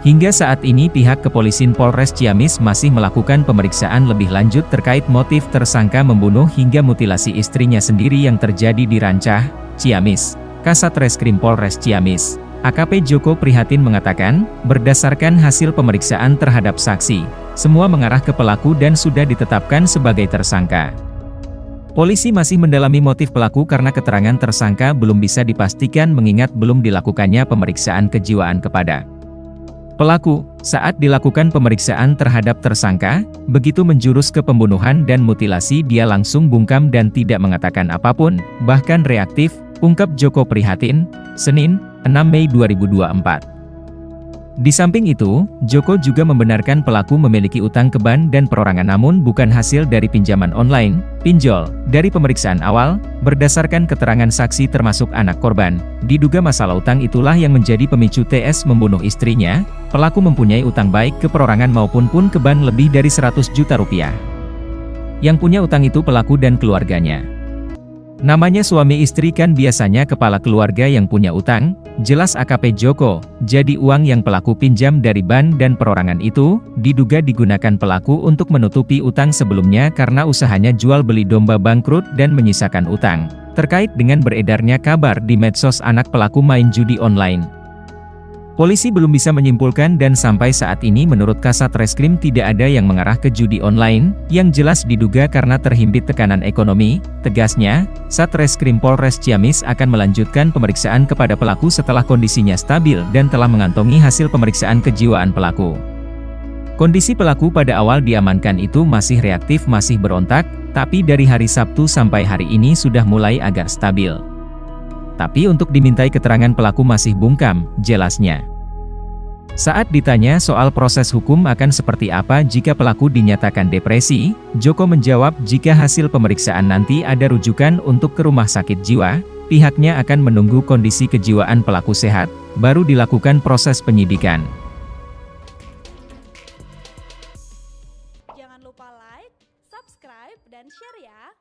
Hingga saat ini pihak kepolisian Polres Ciamis masih melakukan pemeriksaan lebih lanjut terkait motif tersangka membunuh hingga mutilasi istrinya sendiri yang terjadi di Rancah, Ciamis. Kasat Reskrim Polres Ciamis, AKP Joko Prihatin mengatakan, berdasarkan hasil pemeriksaan terhadap saksi, semua mengarah ke pelaku dan sudah ditetapkan sebagai tersangka. Polisi masih mendalami motif pelaku karena keterangan tersangka belum bisa dipastikan mengingat belum dilakukannya pemeriksaan kejiwaan kepada pelaku. Saat dilakukan pemeriksaan terhadap tersangka, begitu menjurus ke pembunuhan dan mutilasi dia langsung bungkam dan tidak mengatakan apapun, bahkan reaktif, ungkap Joko Prihatin, Senin, 6 Mei 2024. Di samping itu, Joko juga membenarkan pelaku memiliki utang ke bank dan perorangan namun bukan hasil dari pinjaman online, pinjol. Dari pemeriksaan awal, berdasarkan keterangan saksi termasuk anak korban, diduga masalah utang itulah yang menjadi pemicu TS membunuh istrinya. Pelaku mempunyai utang baik ke perorangan maupun pun ke bank lebih dari 100 juta rupiah. Yang punya utang itu pelaku dan keluarganya. Namanya suami istri kan biasanya kepala keluarga yang punya utang, jelas AKP Joko. Jadi uang yang pelaku pinjam dari bank dan perorangan itu, diduga digunakan pelaku untuk menutupi utang sebelumnya karena usahanya jual beli domba bangkrut dan menyisakan utang. Terkait dengan beredarnya kabar di medsos anak pelaku main judi online, polisi belum bisa menyimpulkan dan sampai saat ini menurut Kasat Reskrim tidak ada yang mengarah ke judi online, yang jelas diduga karena terhimpit tekanan ekonomi. Tegasnya, Satreskrim Polres Ciamis akan melanjutkan pemeriksaan kepada pelaku setelah kondisinya stabil dan telah mengantongi hasil pemeriksaan kejiwaan pelaku. Kondisi pelaku pada awal diamankan itu masih reaktif, masih berontak, tapi dari hari Sabtu sampai hari ini sudah mulai agak stabil. Tapi untuk dimintai keterangan pelaku masih bungkam, jelasnya. Saat ditanya soal proses hukum akan seperti apa jika pelaku dinyatakan depresi, Joko menjawab jika hasil pemeriksaan nanti ada rujukan untuk ke rumah sakit jiwa, pihaknya akan menunggu kondisi kejiwaan pelaku sehat, baru dilakukan proses penyidikan. Jangan lupa like, subscribe, dan share ya!